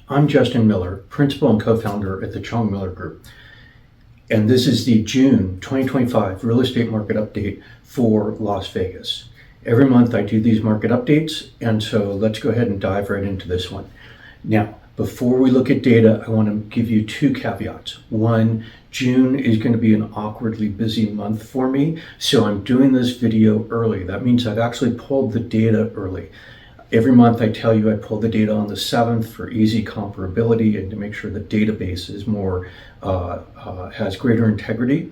I'm Justin Miller, principal and co-founder at the Chong Miller Group, and this is the June 2025 real estate market update for Las Vegas. Every month I do these market updates, and so let's go ahead and dive right into this one. Now, before we look at data, I want to give you two caveats. One, June is going to be an awkwardly busy month for me, so I'm doing this video early. That means I've actually pulled the data early. Every month I tell you I pull the data on the 7th for easy comparability and to make sure the database is more, has greater integrity.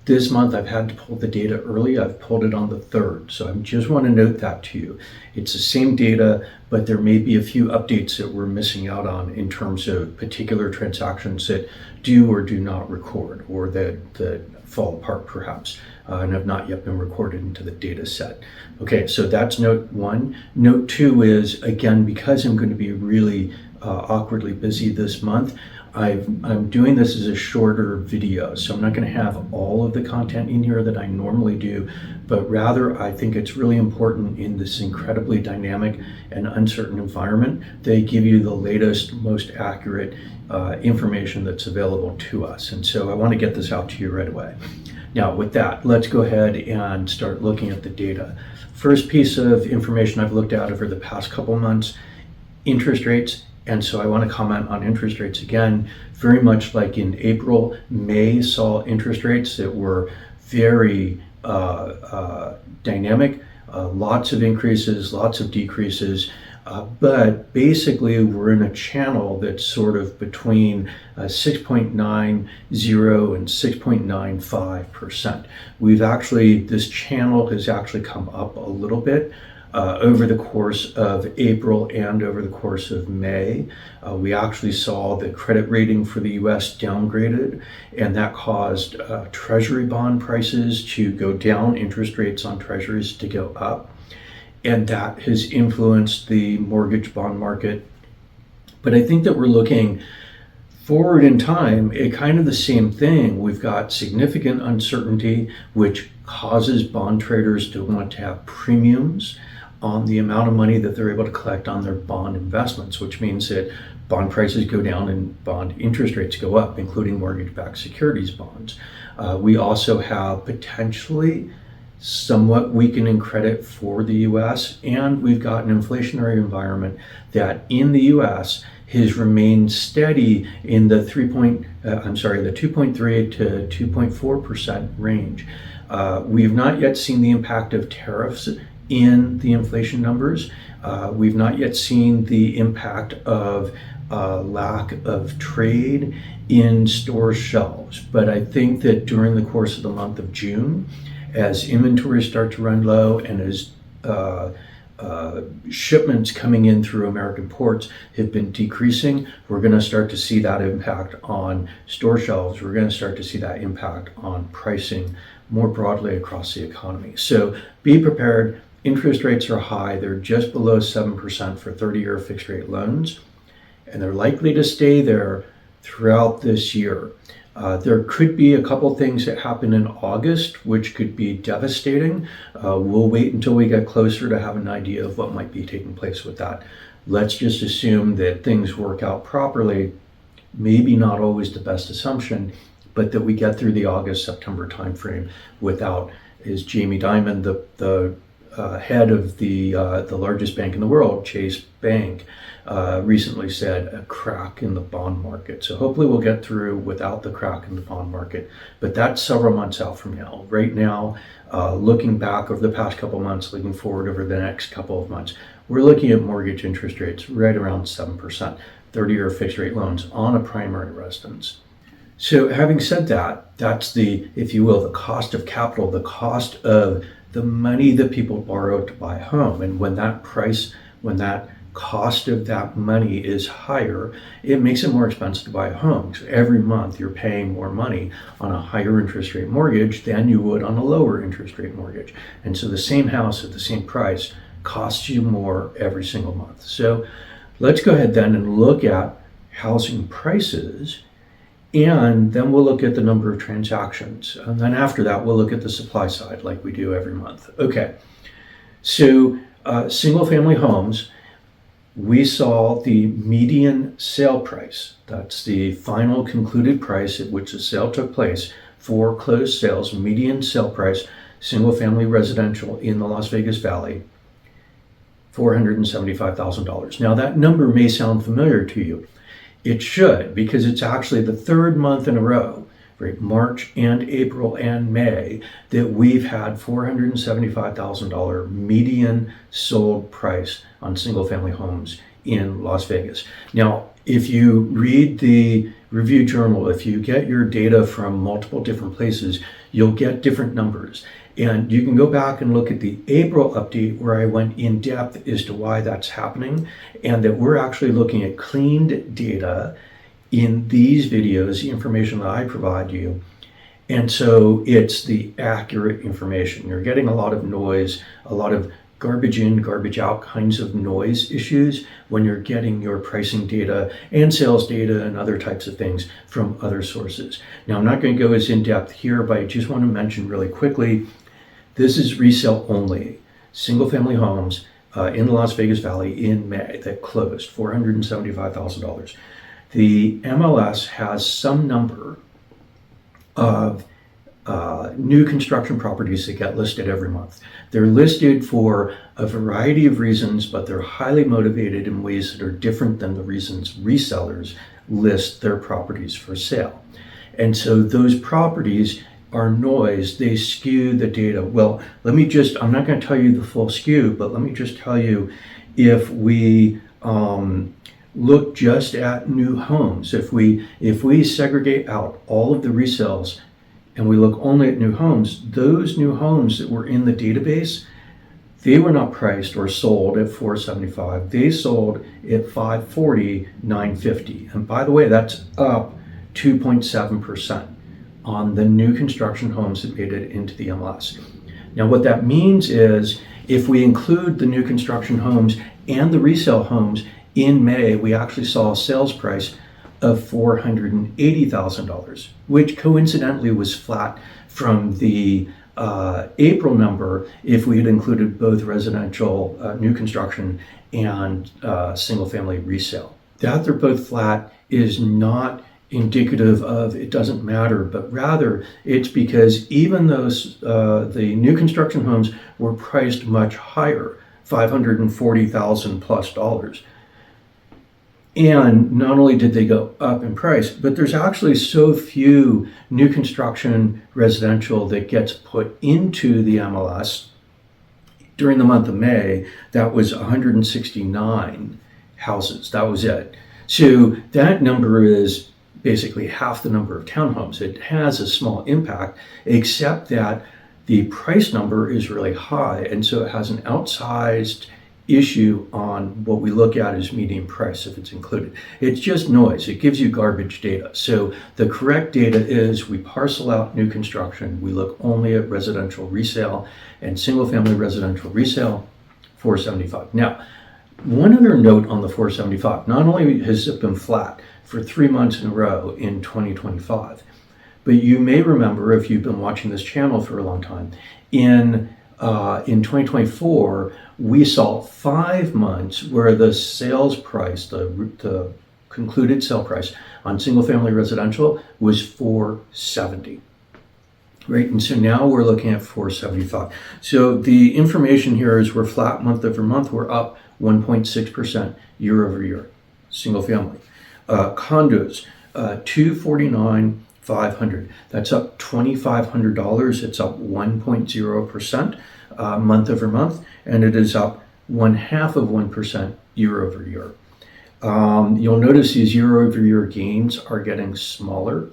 This month I've had to pull the data early. I've pulled it on the 3rd. So I just want to note that to you. It's the same data, but there may be a few updates that we're missing out on in terms of particular transactions that do or do not record, or that fall apart perhaps, and have not yet been recorded into the data set. Okay, so that's note one. Note two is, again, because I'm going to be really awkwardly busy this month, I'm doing this as a shorter video, so I'm not going to have all of the content in here that I normally do, but rather I think it's really important in this incredibly dynamic and uncertain environment they give you the latest, most accurate information that's available to us. And so I want to get this out to you right away. Now, with that, let's go ahead and start looking at the data. First piece of information I've looked at over the past couple months, interest rates. And so I want to comment on interest rates again. Very much like in April, May saw interest rates that were very dynamic, lots of increases, lots of decreases. But basically, we're in a channel that's sort of between 6.90 and 6.95%. This channel has actually come up a little bit over the course of April and over the course of May. We actually saw the credit rating for the US downgraded, and that caused treasury bond prices to go down, interest rates on treasuries to go up. And that has influenced the mortgage bond market. But I think that we're looking forward in time at kind of the same thing. We've got significant uncertainty, which causes bond traders to want to have premiums on the amount of money that they're able to collect on their bond investments, which means that bond prices go down and bond interest rates go up, including mortgage-backed securities bonds. We also have potentially somewhat weakening credit for the US, and we've got an inflationary environment that in the US has remained steady in the 2.3 to 2.4% range. We've not yet seen the impact of tariffs in the inflation numbers. We've not yet seen the impact of lack of trade in store shelves. But I think that during the course of the month of June, as inventories start to run low and as shipments coming in through American ports have been decreasing, we're going to start to see that impact on store shelves. We're going to start to see that impact on pricing more broadly across the economy. So be prepared. Interest rates are high. They're just below 7% for 30-year fixed rate loans, and they're likely to stay there throughout this year. There could be a couple things that happen in August, which could be devastating. We'll wait until we get closer to have an idea of what might be taking place with that. Let's just assume that things work out properly. Maybe not always the best assumption, but that we get through the August-September timeframe without, as Jamie Dimon, the head of the largest bank in the world, Chase Bank, recently said, a crack in the bond market. So hopefully we'll get through without the crack in the bond market, but that's several months out from now. Right now, looking back over the past couple months, looking forward over the next couple of months, we're looking at mortgage interest rates right around 7%, 30-year fixed rate loans on a primary residence. So having said that, that's the, if you will, the cost of capital, the cost of the money that people borrow to buy a home. And when that cost of that money is higher, it makes it more expensive to buy a home. So every month you're paying more money on a higher interest rate mortgage than you would on a lower interest rate mortgage. And so the same house at the same price costs you more every single month. So let's go ahead then and look at housing prices, and then we'll look at the number of transactions. And then after that, we'll look at the supply side like we do every month. Okay, so single family homes, we saw the median sale price. That's the final concluded price at which the sale took place for closed sales, median sale price, single family residential in the Las Vegas Valley, $475,000. Now that number may sound familiar to you. It should, because it's actually the third month in a row, right, March and April and May, that we've had $475,000 median sold price on single family homes in Las Vegas. Now, if you read the review journal, if you get your data from multiple different places, you'll get different numbers. And you can go back and look at the April update where I went in depth as to why that's happening, and that we're actually looking at cleaned data in these videos, the information that I provide you. And so it's the accurate information. You're getting a lot of noise, a lot of garbage in, garbage out kinds of noise issues when you're getting your pricing data and sales data and other types of things from other sources. Now, I'm not going to go as in depth here, but I just want to mention really quickly, this is resale only. Single family homes in the Las Vegas Valley in May that closed, $475,000. The MLS has some number of new construction properties that get listed every month. They're listed for a variety of reasons, but they're highly motivated in ways that are different than the reasons resellers list their properties for sale. And so those properties are noise, they skew the data. Well, I'm not going to tell you the full skew, but let me just tell you, if we look just at new homes, if we segregate out all of the resales and we look only at new homes, those new homes that were in the database, they were not priced or sold at $475. They sold at $540, $950. And by the way, that's up 2.7% on the new construction homes that made it into the MLS. Now, what that means is if we include the new construction homes and the resale homes in May, we actually saw a sales price of $480,000, which coincidentally was flat from the April number if we had included both residential new construction and single family resale. That they're both flat is not indicative of it doesn't matter, but rather it's because even those the new construction homes were priced much higher, $540,000 plus dollars. And not only did they go up in price, but there's actually so few new construction residential that gets put into the MLS. During the month of May, that was 169 houses. That was it. So that number is basically half the number of townhomes. It has a small impact, except that the price number is really high. And so it has an outsized issue on what we look at as median price if it's included. It's just noise. It gives you garbage data. So the correct data is we parcel out new construction. We look only at residential resale and single family residential resale, $475. Now, one other note on the $475, not only has it been flat for 3 months in a row in 2025, but you may remember, if you've been watching this channel for a long time, in 2024, we saw 5 months where the sales price, the concluded sale price on single family residential was $470. Right, and so now we're looking at $475. So the information here is we're flat month over month. We're up 1.6% year over year. Single family. Condos, $249,500. That's up $2,500. It's up 1.0% month over month, and it is up 0.5% year over year. You'll notice these year over year gains are getting smaller,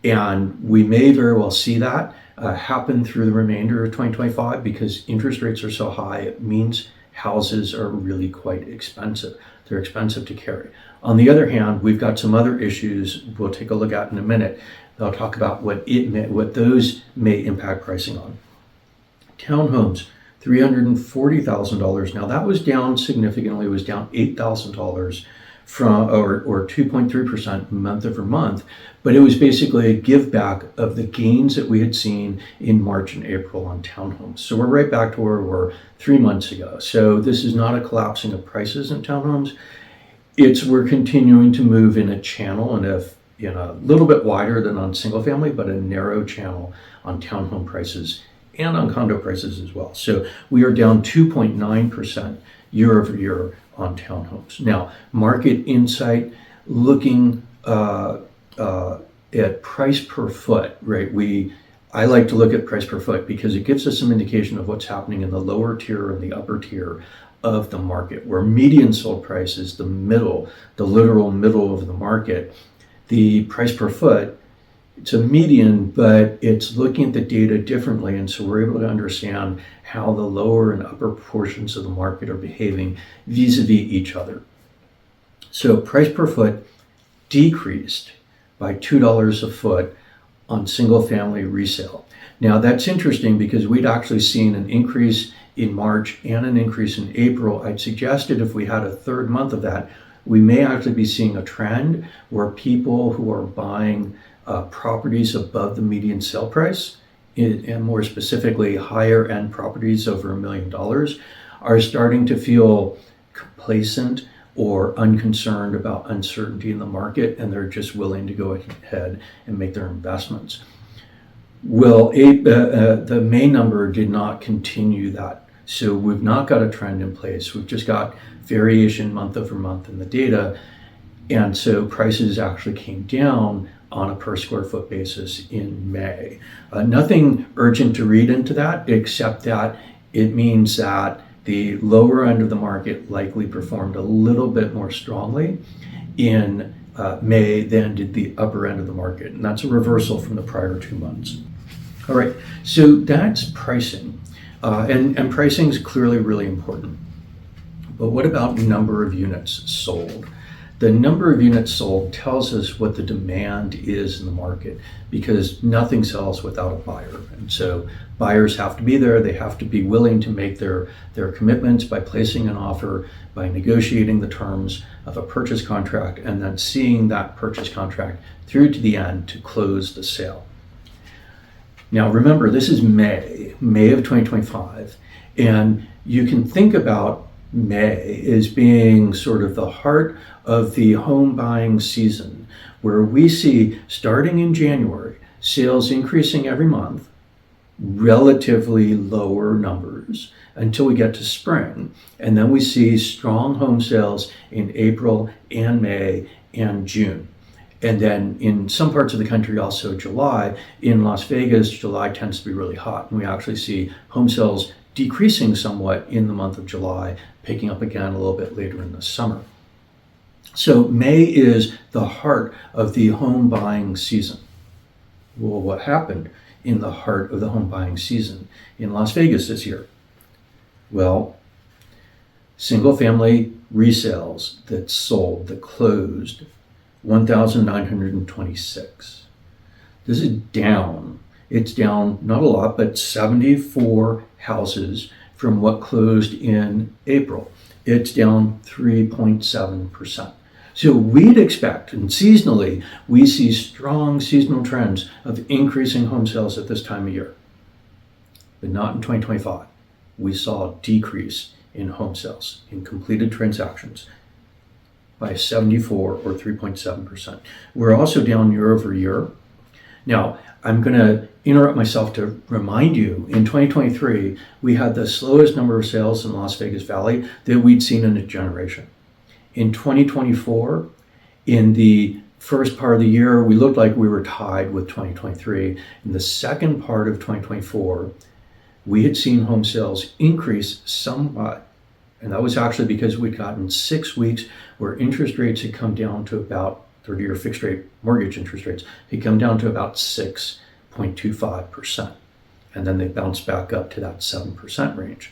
and we may very well see that happen through the remainder of 2025 because interest rates are so high. It means houses are really quite expensive. They're expensive to carry. On the other hand, we've got some other issues we'll take a look at in a minute. I'll talk about what those may impact pricing on. Townhomes, $340,000. Now that was down significantly. It was down $8,000 or 2.3% month over month, but it was basically a give back of the gains that we had seen in March and April on townhomes. So we're right back to where we were 3 months ago. So this is not a collapsing of prices in townhomes. We're continuing to move in a channel and in a little bit wider than on single family, but a narrow channel on townhome prices and on condo prices as well. So we are down 2.9% year over year on townhomes. Now, Market Insight looking at price per foot, right? I like to look at price per foot because it gives us some indication of what's happening in the lower tier and the upper tier of the market, where median sold price is the middle, the literal middle of the market. The price per foot, it's a median, but it's looking at the data differently. And so we're able to understand how the lower and upper portions of the market are behaving vis-a-vis each other. So price per foot decreased by $2 a foot on single family resale. Now that's interesting because we'd actually seen an increase in March and an increase in April. I'd suggested if we had a third month of that, we may actually be seeing a trend where people who are buying properties above the median sale price, and more specifically higher end properties over $1 million, are starting to feel complacent or unconcerned about uncertainty in the market, and they're just willing to go ahead and make their investments. Well, the May number did not continue that. So we've not got a trend in place. We've just got variation month over month in the data. And so prices actually came down on a per square foot basis in May. Nothing urgent to read into that, except that it means that the lower end of the market likely performed a little bit more strongly in May than did the upper end of the market. And that's a reversal from the prior 2 months. All right, so that's pricing. And pricing is clearly really important. But what about number of units sold? The number of units sold tells us what the demand is in the market, because nothing sells without a buyer. And so buyers have to be there. They have to be willing to make their commitments by placing an offer, by negotiating the terms of a purchase contract, and then seeing that purchase contract through to the end to close the sale. Now remember, this is May of 2025, and you can think about May as being sort of the heart of the home buying season, where we see, starting in January, sales increasing every month, relatively lower numbers until we get to spring. And then we see strong home sales in April and May and June. And then in some parts of the country, also July. In Las Vegas, July tends to be really hot, and we actually see home sales decreasing somewhat in the month of July, picking up again a little bit later in the summer. So May is the heart of the home buying season. Well, what happened in the heart of the home buying season in Las Vegas this year? Well, single family resales that sold, that closed, 1,926. This is down. It's down not a lot, but 74 houses from what closed in April. It's down 3.7%. So we'd expect, and seasonally, we see strong seasonal trends of increasing home sales at this time of year. But not in 2025. We saw a decrease in home sales, in completed transactions, by 74 or 3.7%. We're also down year over year. Now, I'm going to interrupt myself to remind you, in 2023, we had the slowest number of sales in Las Vegas Valley that we'd seen in a generation. In 2024, in the first part of the year, we looked like we were tied with 2023. In the second part of 2024, we had seen home sales increase somewhat. And that was actually because we'd gotten 6 weeks where interest rates had come down to about 30-year fixed rate mortgage interest rates had come down to about 6.25%. And then they bounced back up to that 7% range.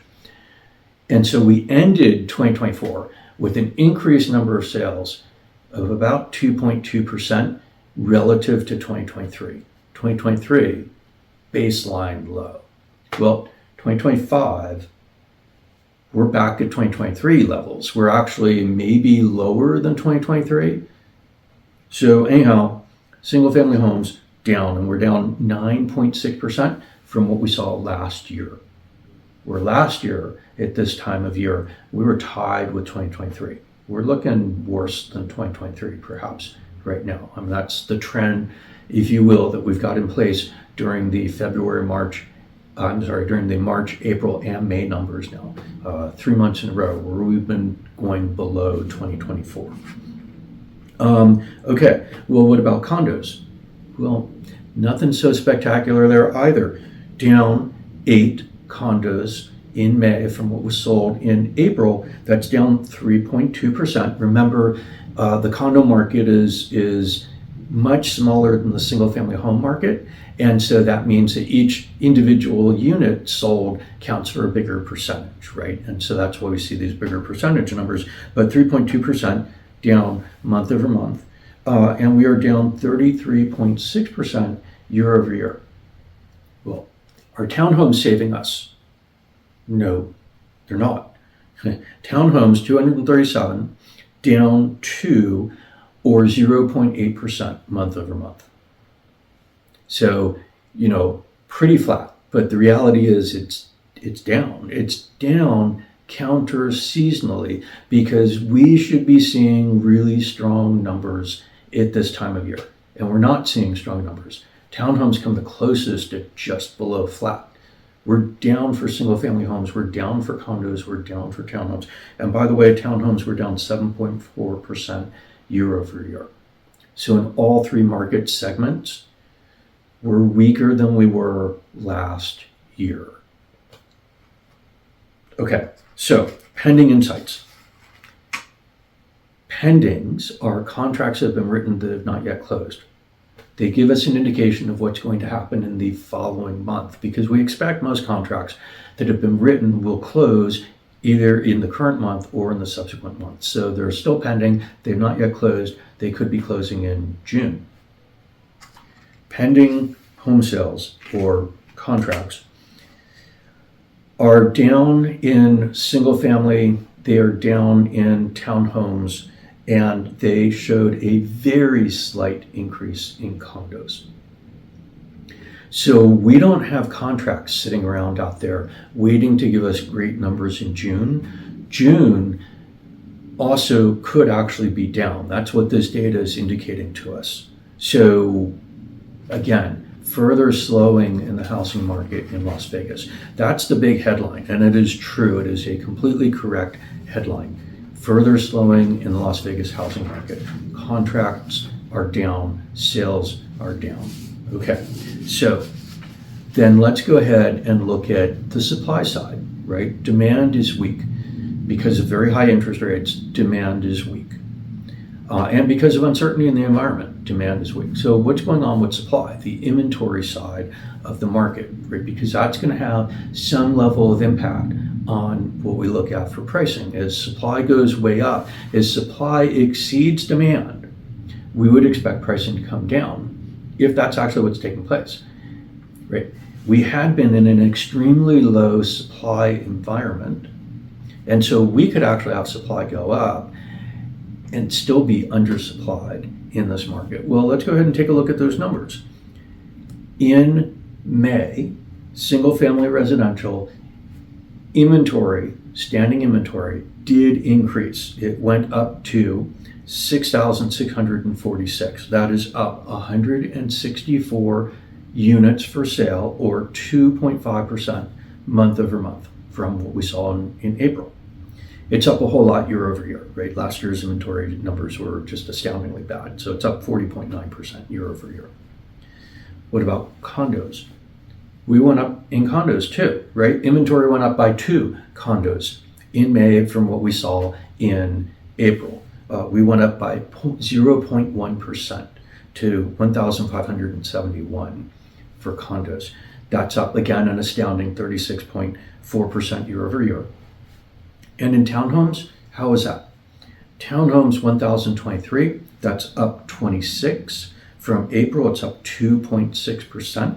And so we ended 2024 with an increased number of sales of about 2.2% relative to 2023. 2023, baseline low. Well, 2025, we're back at 2023 levels. We're actually maybe lower than 2023. So anyhow, single family homes down, and we're down 9.6% from what we saw last year. Where last year at this time of year, we were tied with 2023. We're looking worse than 2023 perhaps right now. I mean, that's the trend, if you will, that we've got in place during the during the March, April, and May numbers now. 3 months in a row where we've been going below 2024. Okay, well, what about condos? Well, nothing so spectacular there either. Down 8 condos in May from what was sold in April. That's down 3.2%. Remember, the condo market is much smaller than the single family home market. And so that means that each individual unit sold counts for a bigger percentage, right? And so that's why we see these bigger percentage numbers, but 3.2% down month over month. And we are down 33.6% year over year. Well, are townhomes saving us? No, they're not. Townhomes, 237, down 2 or 0.8% month over month. So, pretty flat, but the reality is it's down. It's down counter seasonally because we should be seeing really strong numbers at this time of year, and we're not seeing strong numbers. Townhomes come the closest at just below flat. We're down for single family homes, we're down for condos, we're down for townhomes. And by the way, townhomes were down 7.4% year over year. So in all 3 market segments, we're weaker than we were last year. Okay, so pending insights. Pendings are contracts that have been written that have not yet closed. They give us an indication of what's going to happen in the following month because we expect most contracts that have been written will close either in the current month or in the subsequent month. So they're still pending, they've not yet closed, they could be closing in June. Pending home sales or contracts are down in single family, they are down in townhomes, and they showed a very slight increase in condos. So we don't have contracts sitting around out there waiting to give us great numbers in June. June also could actually be down. That's what this data is indicating to us. So again, further slowing in the housing market in Las Vegas. That's the big headline, and it is true. It is a completely correct headline. Further slowing in the Las Vegas housing market. Contracts are down, sales are down. Okay, so then let's go ahead and look at the supply side, right? Demand is weak. Because of very high interest rates, demand is weak. And because of uncertainty in the environment, demand is weak. So what's going on with supply? The inventory side of the market, right? Because that's going to have some level of impact on what we look at for pricing. As supply goes way up, as supply exceeds demand, we would expect pricing to come down if that's actually what's taking place, right? We had been in an extremely low supply environment, and so we could actually have supply go up and still be undersupplied in this market. Well, let's go ahead and take a look at those numbers. In May, single family residential inventory, standing inventory, did increase. It went up to 6,646. That is up 164 units for sale, or 2.5% month over month from what we saw in April. It's up a whole lot year over year, right? Last year's inventory numbers were just astoundingly bad. So it's up 40.9% year over year. What about condos? We went up in condos too, right? Inventory went up by 2 condos in May from what we saw in April. We went up by 0.1% to 1,571 for condos. That's up again an astounding 36.4% year over year. And in townhomes, how is that? Townhomes 1,023, that's up 26. From April, it's up 2.6%.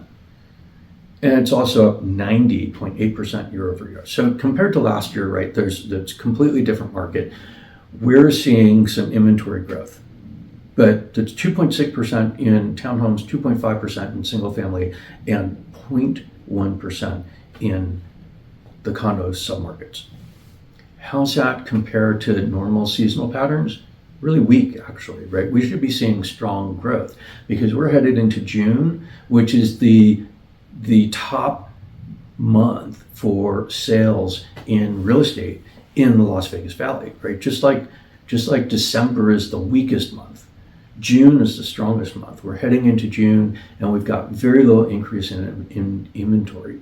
And it's also up 90.8% year over year. So compared to last year, right, there's completely different market. We're seeing some inventory growth, but it's 2.6% in townhomes, 2.5% in single family, and 0.1% in the condo submarkets. How's that compared to normal seasonal patterns? Really weak, actually, right? We should be seeing strong growth because we're headed into June, which is the top month for sales in real estate in the Las Vegas Valley, right? Just like December is the weakest month, June is the strongest month. We're heading into June and we've got very little increase in inventory,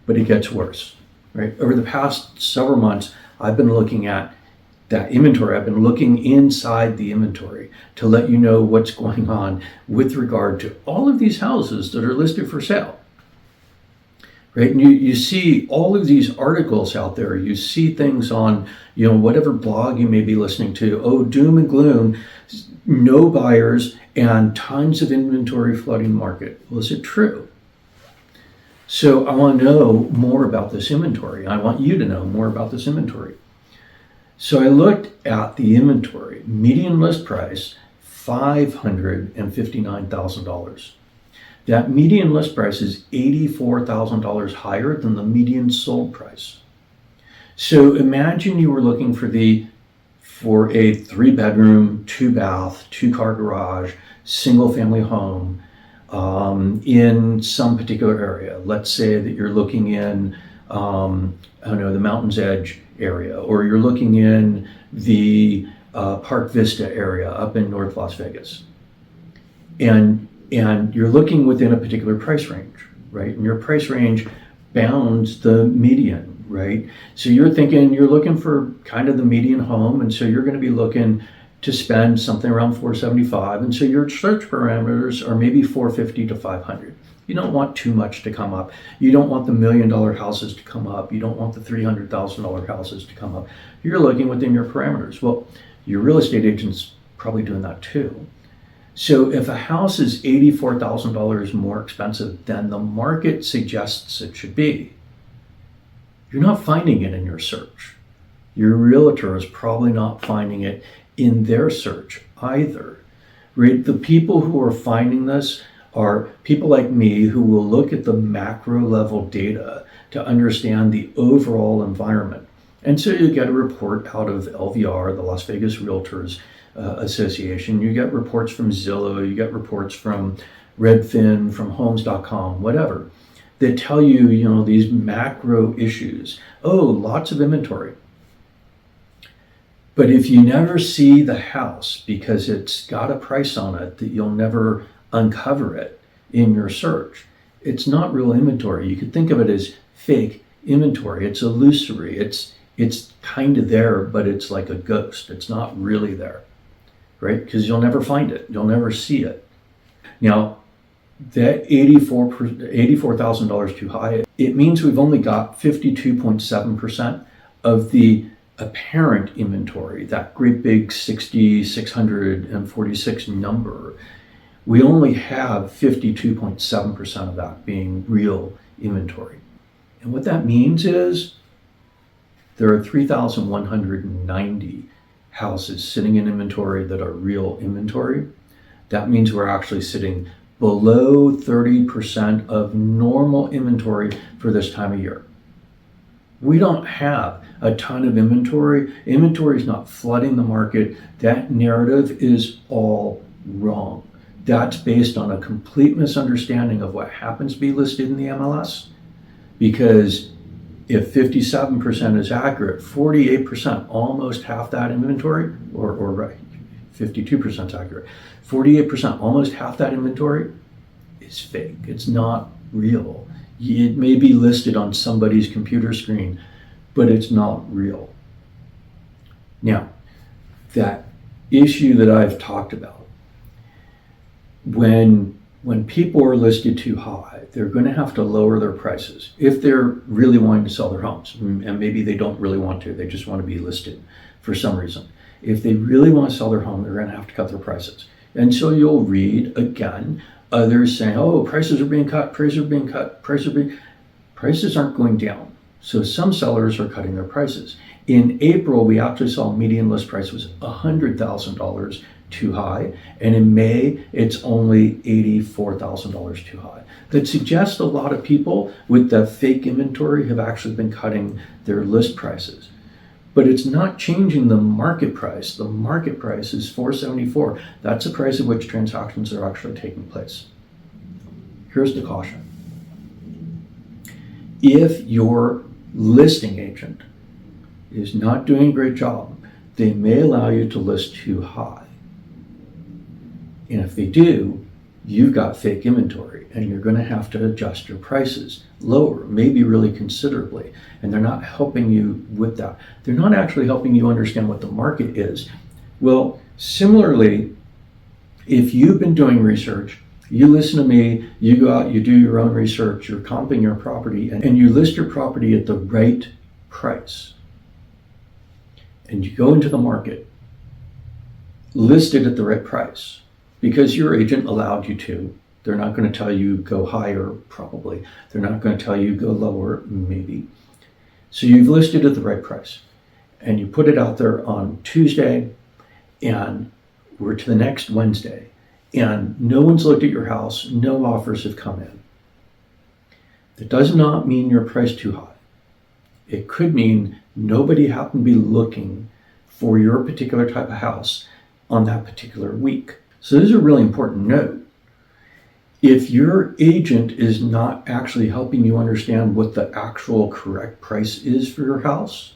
but it gets worse, right? Over the past several months, I've been looking at that inventory. I've been looking inside the inventory to let you know what's going on with regard to all of these houses that are listed for sale. Right, and you see all of these articles out there. You see things on, whatever blog you may be listening to. Oh, doom and gloom, no buyers and tons of inventory flooding the market. Well, is it true? So I want to know more about this inventory. I want you to know more about this inventory. So I looked at the inventory. Median list price, $559,000. That median list price is $84,000 higher than the median sold price. So imagine you were looking for a 3-bedroom, 2-bath, 2-car garage, single family home in some particular area. Let's say that you're looking in, the Mountain's Edge area, or you're looking in the Park Vista area up in North Las Vegas. And you're looking within a particular price range, right? And your price range bounds the median, right? So you're looking for kind of the median home, and so you're going to be looking to spend something around $475, and so your search parameters are maybe $450 to $500. You don't want too much to come up. You don't want the $1 million houses to come up. You don't want the $300,000 houses to come up. You're looking within your parameters. Well, your real estate agent's probably doing that too. So if a house is $84,000 more expensive than the market suggests it should be, you're not finding it in your search. Your realtor is probably not finding it in their search either. Right? The people who are finding this are people like me who will look at the macro level data to understand the overall environment. And so you get a report out of LVR, the Las Vegas Realtors Association. You get reports from Zillow, you get reports from Redfin, from Homes.com, whatever, that tell you, these macro issues. Oh, lots of inventory. But if you never see the house because it's got a price on it that you'll never uncover it in your search, it's not real inventory. You could think of it as fake inventory. It's illusory. It's kind of there, but it's like a ghost. It's not really there, right? Because you'll never find it. You'll never see it. Now, that $84,000 too high, it means we've only got 52.7% of the apparent inventory, that great big 6,646 number. We only have 52.7% of that being real inventory. And what that means is there are 3,190 houses sitting in inventory that are real inventory. That means we're actually sitting below 30% of normal inventory for this time of year. We don't have a ton of inventory. Inventory is not flooding the market. That narrative is all wrong. That's based on a complete misunderstanding of what happens to be listed in the MLS. Because if 57% is accurate, 48%, almost half that inventory, or right, 52% is accurate, 48%, almost half that inventory is fake. It's not real. It may be listed on somebody's computer screen, but it's not real. Now, that issue that I've talked about, when people are listed too high, they're going to have to lower their prices if they're really wanting to sell their homes. And maybe they don't really want to, they just want to be listed for some reason. If they really want to sell their home, they're going to have to cut their prices. And so you'll read again, Others saying, oh, prices are being cut, prices are being cut, prices aren't going down. So some sellers are cutting their prices. In April, we actually saw median list price was $100,000 too high. And in May, it's only $84,000 too high. That suggests a lot of people with the fake inventory have actually been cutting their list prices. But it's not changing the market price. The market price is $474. That's the price at which transactions are actually taking place. Here's the caution. If your listing agent is not doing a great job, they may allow you to list too high. And if they do, you've got fake inventory and you're going to have to adjust your prices lower, maybe really considerably. And they're not helping you with that. They're not actually helping you understand what the market is. Well, similarly, if you've been doing research, you listen to me, you go out, you do your own research, you're comping your property, and you list your property at the right price. And you go into the market, list it at the right price, because your agent allowed you to. They're not going to tell you go higher, probably. They're not going to tell you go lower, maybe. So you've listed at the right price. And you put it out there on Tuesday, and we're to the next Wednesday. And no one's looked at your house, no offers have come in. That does not mean you're priced too high. It could mean nobody happened to be looking for your particular type of house on that particular week. So this is a really important note. If your agent is not actually helping you understand what the actual correct price is for your house,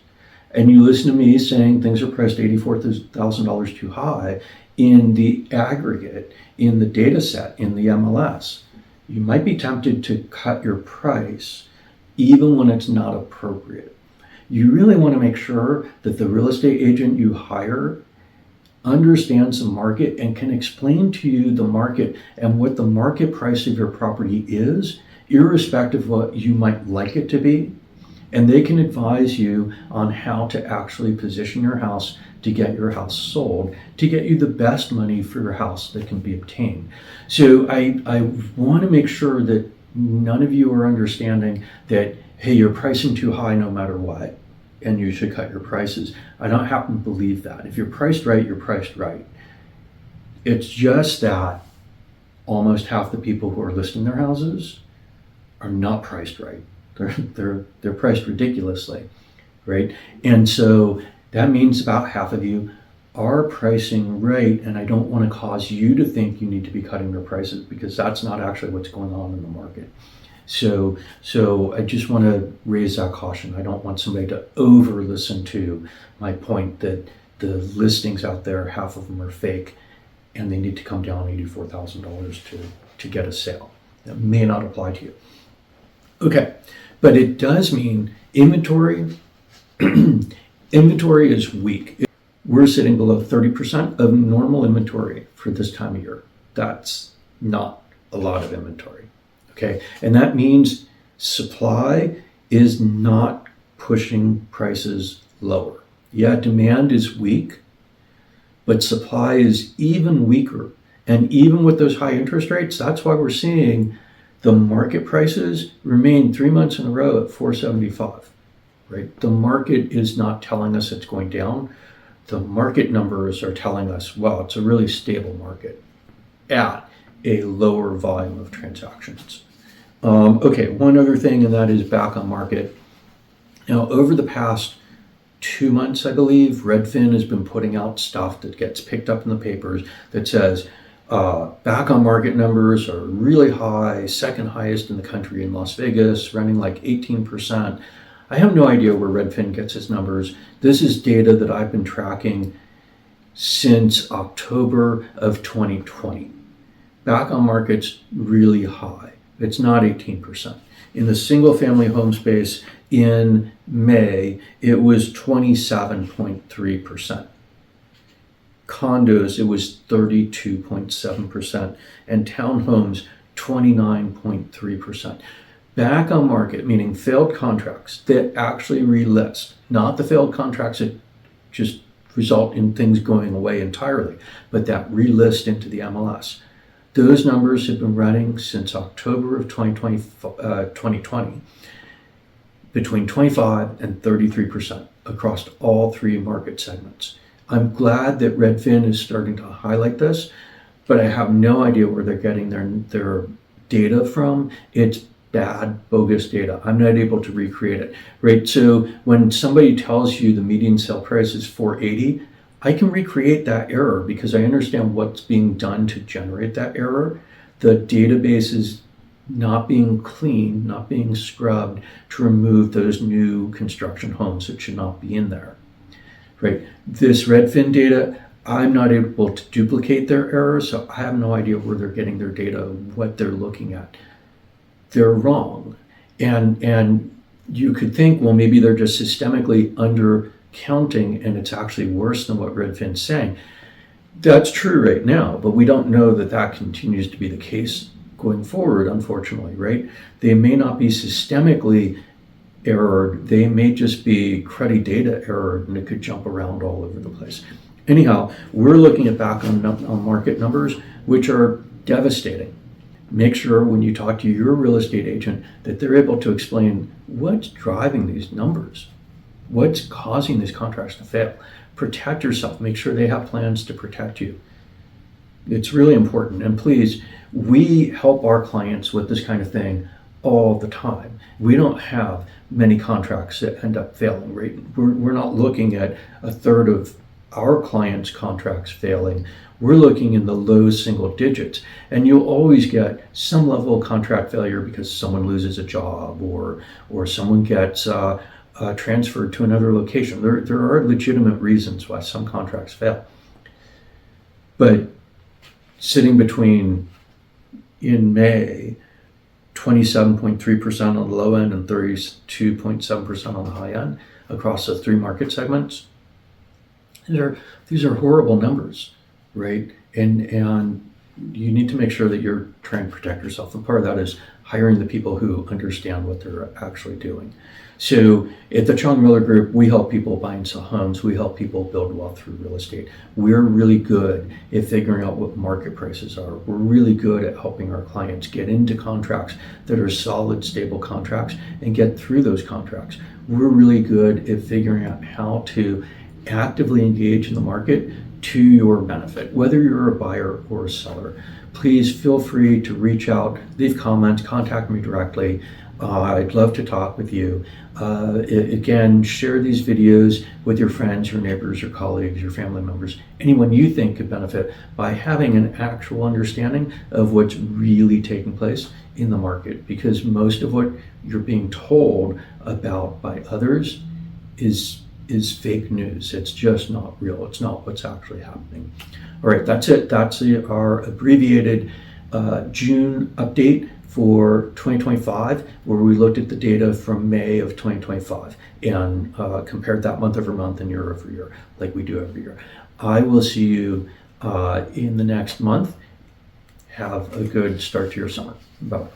and you listen to me saying things are priced $84,000 too high in the aggregate, in the data set, in the MLS, you might be tempted to cut your price even when it's not appropriate. You really want to make sure that the real estate agent you hire understands the market and can explain to you the market and what the market price of your property is, irrespective of what you might like it to be. And they can advise you on how to actually position your house to get your house sold, to get you the best money for your house that can be obtained. So I want to make sure that none of you are understanding that, hey, you're pricing too high no matter what, and you should cut your prices. I don't happen to believe that. If you're priced right, you're priced right. It's just that almost half the people who are listing their houses are not priced right. They're priced ridiculously, right? And so that means about half of you are pricing right, and I don't want to cause you to think you need to be cutting your prices, because that's not actually what's going on in the market. So I just want to raise that caution. I don't want somebody to over listen to my point that the listings out there, half of them are fake, and they need to come down $84,000 to get a sale. That may not apply to you. Okay, but it does mean inventory. Inventory is weak. We're sitting below 30% of normal inventory for this time of year. That's not a lot of inventory. Okay, and that means supply is not pushing prices lower. Yeah, demand is weak, but supply is even weaker. And even with those high interest rates, that's why we're seeing the market prices remain 3 months in a row at 475, right? The market is not telling us it's going down. The market numbers are telling us, well, it's a really stable market at a lower volume of transactions. Okay, one other thing, and that is back on market. Now, over the past 2 months, I believe, Redfin has been putting out stuff that gets picked up in the papers that says back on market numbers are really high, second highest in the country in Las Vegas, running like 18%. I have no idea where Redfin gets its numbers. This is data that I've been tracking since October of 2020. Back on market's really high. It's not 18%. In the single family home space in May, it was 27.3%. Condos, it was 32.7%, and townhomes, 29.3%. Back on market, meaning failed contracts that actually relist, not the failed contracts that just result in things going away entirely, but that relist into the MLS. Those numbers have been running since October of 2020, between 25 and 33% across all three market segments. I'm glad that Redfin is starting to highlight this, but I have no idea where they're getting their data from. It's bad, bogus data. I'm not able to recreate it, right? So when somebody tells you the median sale price is 480, I can recreate that error because I understand what's being done to generate that error. The database is not being cleaned, not being scrubbed to remove those new construction homes that should not be in there, right? This Redfin data, I'm not able to duplicate their errors, so I have no idea where they're getting their data, what they're looking at. They're wrong. And you could think, well, maybe they're just systemically undercounting and it's actually worse than what Redfin's saying. That's true right now, but we don't know that that continues to be the case going forward, unfortunately, right? They may not be systemically errored. They may just be cruddy data errored, and it could jump around all over the place. Anyhow, we're looking at back on market numbers, which are devastating. Make sure when you talk to your real estate agent that they're able to explain what's driving these numbers, what's causing these contracts to fail. Protect yourself. Make sure they have plans to protect you. It's really important. And please, we help our clients with this kind of thing all the time. We don't have many contracts that end up failing, right? We're not looking at a third of our clients' contracts failing. We're looking in the low single digits, and you'll always get some level of contract failure because someone loses a job or someone gets transferred to another location. There are legitimate reasons why some contracts fail. But sitting between, in May, 27.3% on the low end and 32.7% on the high end across the three market segments, these are horrible numbers, right? And you need to make sure that you're trying to protect yourself. And part of that is hiring the people who understand what they're actually doing. So at the Chung Miller Group, we help people buy and sell homes. We help people build wealth through real estate. We're really good at figuring out what market prices are. We're really good at helping our clients get into contracts that are solid, stable contracts and get through those contracts. We're really good at figuring out how to actively engage in the market to your benefit, whether you're a buyer or a seller. Please feel free to reach out, leave comments, contact me directly. I'd love to talk with you. Again, share these videos with your friends, your neighbors, your colleagues, your family members, anyone you think could benefit by having an actual understanding of what's really taking place in the market, because most of what you're being told about by others is fake news. It's just not real. It's not what's actually happening. All right, that's it. That's our abbreviated June update for 2025, where we looked at the data from May of 2025 and compared that month over month and year over year, like we do every year. I will see you in the next month. Have a good start to your summer. Bye.